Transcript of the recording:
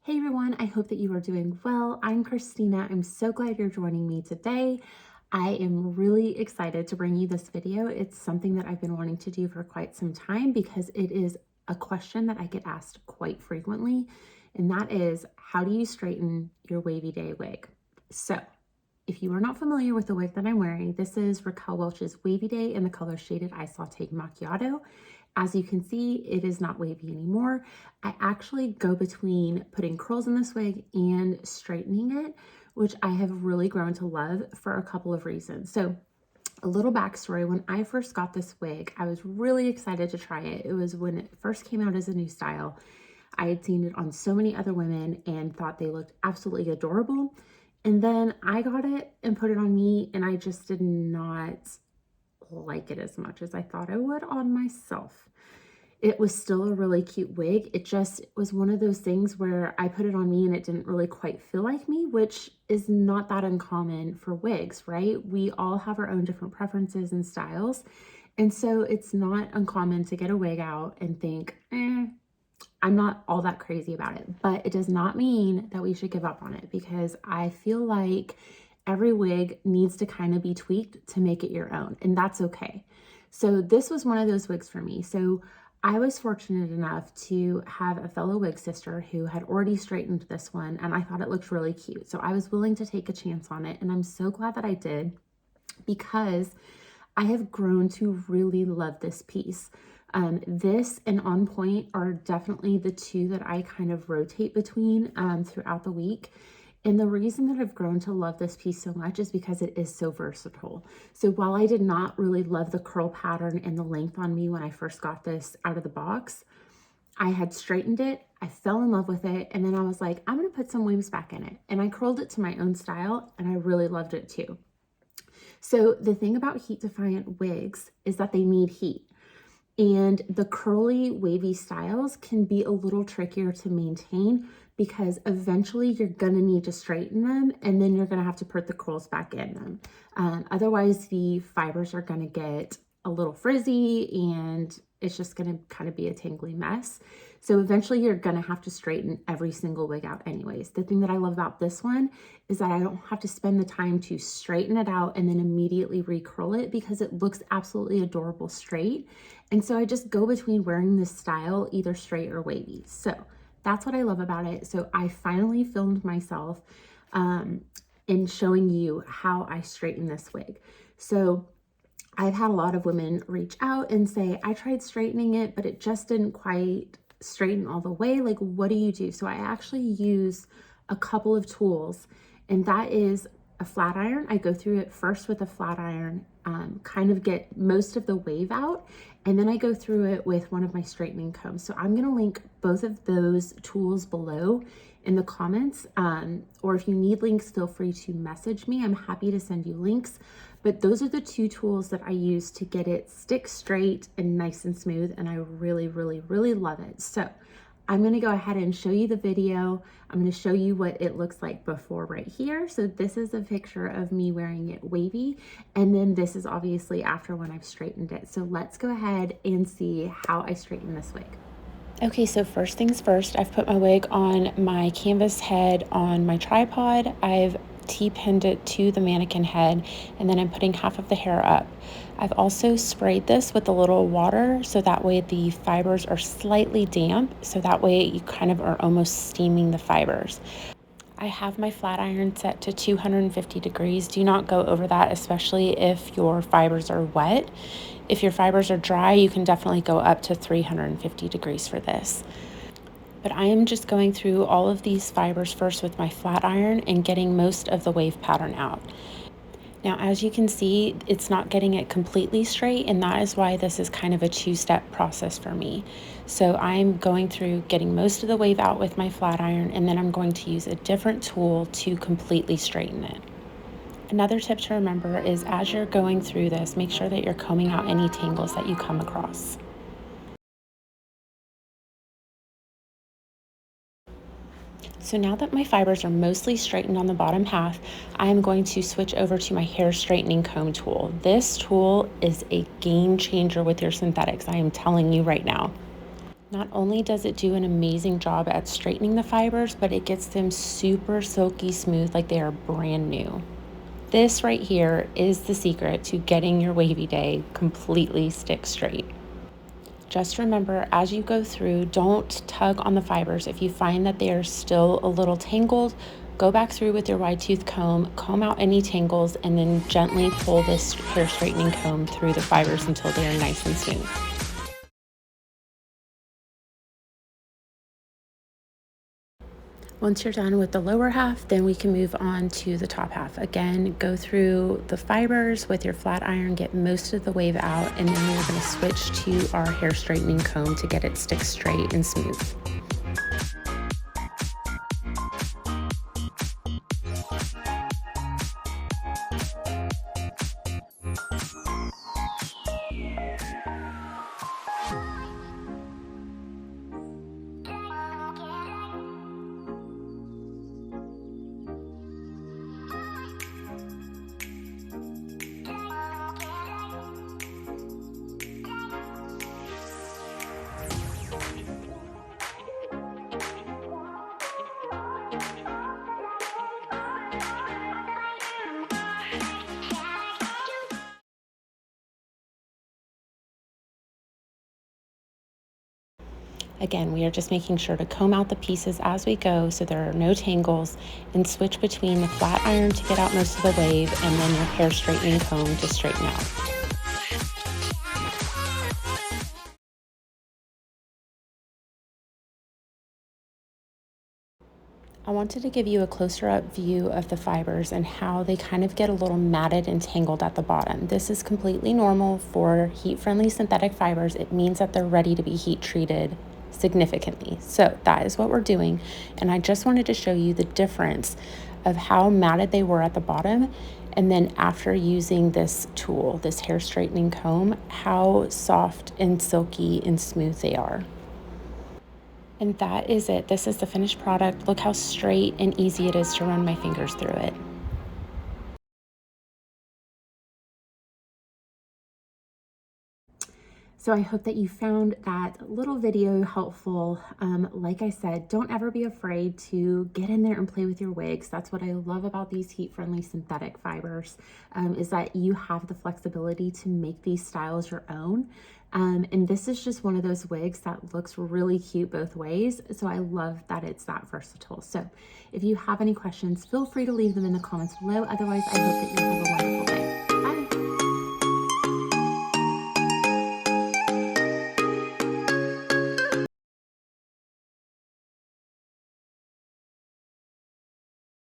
Hey everyone, I hope that you are doing well. I'm Christina. I'm so glad you're joining me today. I am really excited to bring you this video. It's something that I've been wanting to do for quite some time because it is a question that I get asked quite frequently, and that is, how do you straighten your wavy day wig? So if you are not familiar with the wig that I'm wearing, this is Raquel Welch's Wavy Day in the color Shaded Ice Latte Macchiato. As you can see, it is not wavy anymore. I actually go between putting curls in this wig and straightening it, which I have really grown to love for a couple of reasons. So a little backstory, when I first got this wig, I was really excited to try it. It was when it first came out as a new style. I had seen it on so many other women and thought they looked absolutely adorable. And then I got it and put it on me, and I just did not like it as much as I thought I would on myself. It was still a really cute wig. It just was one of those things where I put it on me and it didn't really quite feel like me, which is not that uncommon for wigs, right? We all have our own different preferences and styles. And so it's not uncommon to get a wig out and think, I'm not all that crazy about it. But it does not mean that we should give up on it, because I feel like every wig needs to kind of be tweaked to make it your own, and that's okay. So this was one of those wigs for me. So I was fortunate enough to have a fellow wig sister who had already straightened this one, and I thought it looked really cute. So I was willing to take a chance on it, and I'm so glad that I did, because I have grown to really love this piece. This and On Point are definitely the two that I kind of rotate between throughout the week. And the reason that I've grown to love this piece so much is because it is so versatile. So while I did not really love the curl pattern and the length on me when I first got this out of the box, I had straightened it, I fell in love with it, and then I was like, I'm gonna put some waves back in it. And I curled it to my own style, and I really loved it too. So the thing about heat defiant wigs is that they need heat. And the curly wavy styles can be a little trickier to maintain, because eventually you're gonna need to straighten them, and then you're gonna have to put the curls back in them. Otherwise the fibers are gonna get a little frizzy and it's just gonna kind of be a tangly mess. So eventually you're gonna have to straighten every single wig out anyways. The thing that I love about this one is that I don't have to spend the time to straighten it out and then immediately recurl it, because it looks absolutely adorable straight. And so I just go between wearing this style either straight or wavy. So that's what I love about it. So I finally filmed myself in showing you how I straighten this wig. So I've had a lot of women reach out and say, I tried straightening it, but it just didn't quite straighten all the way. Like, what do you do? So I actually use a couple of tools, and that is a flat iron. I go through it first with a flat iron, kind of get most of the wave out, and then I go through it with one of my straightening combs. So I'm gonna link both of those tools below in the comments, or if you need links, feel free to message me. I'm happy to send you links. But those are the two tools that I use to get it stick straight and nice and smooth, and I really, really, really love it. So I'm gonna go ahead and show you the video. I'm gonna show you what it looks like before right here. So this is a picture of me wearing it wavy, and then this is obviously after when I've straightened it. So let's go ahead and see how I straighten this wig. Okay, so first things first, I've put my wig on my canvas head on my tripod. I've T-pinned it to the mannequin head, and then I'm putting half of the hair up. I've also sprayed this with a little water, so that way the fibers are slightly damp, so that way you kind of are almost steaming the fibers. I have my flat iron set to 250 degrees. Do not go over that, especially if your fibers are wet. If your fibers are dry, you can definitely go up to 350 degrees for this. But I am just going through all of these fibers first with my flat iron and getting most of the wave pattern out. Now, as you can see, it's not getting it completely straight, and that is why this is kind of a two-step process for me. So I'm going through getting most of the wave out with my flat iron, and then I'm going to use a different tool to completely straighten it. Another tip to remember is, as you're going through this, make sure that you're combing out any tangles that you come across. So now that my fibers are mostly straightened on the bottom half, I am going to switch over to my hair straightening comb tool. This tool is a game changer with your synthetics, I am telling you right now. Not only does it do an amazing job at straightening the fibers, but it gets them super silky smooth like they are brand new. This right here is the secret to getting your wavy day completely stick straight. Just remember, as you go through, don't tug on the fibers. If you find that they are still a little tangled, go back through with your wide tooth comb out any tangles, and then gently pull this hair straightening comb through the fibers until they are nice and smooth. Once you're done with the lower half, then we can move on to the top half. Again, go through the fibers with your flat iron, get most of the wave out, and then we're going to switch to our hair straightening comb to get it stick straight and smooth. Again, we are just making sure to comb out the pieces as we go so there are no tangles, and switch between the flat iron to get out most of the wave and then your hair straightening comb to straighten out. I wanted to give you a closer up view of the fibers and how they kind of get a little matted and tangled at the bottom. This is completely normal for heat-friendly synthetic fibers. It means that they're ready to be heat treated significantly. So that is what we're doing. And I just wanted to show you the difference of how matted they were at the bottom, and then after using this tool, this hair straightening comb, how soft and silky and smooth they are. And that is it. This is the finished product. Look how straight and easy it is to run my fingers through it. So I hope that you found that little video helpful. Like I said, don't ever be afraid to get in there and play with your wigs. That's what I love about these heat-friendly synthetic fibers, is that you have the flexibility to make these styles your own. And this is just one of those wigs that looks really cute both ways. So I love that it's that versatile. So if you have any questions, feel free to leave them in the comments below. Otherwise, I hope that you have a wonderful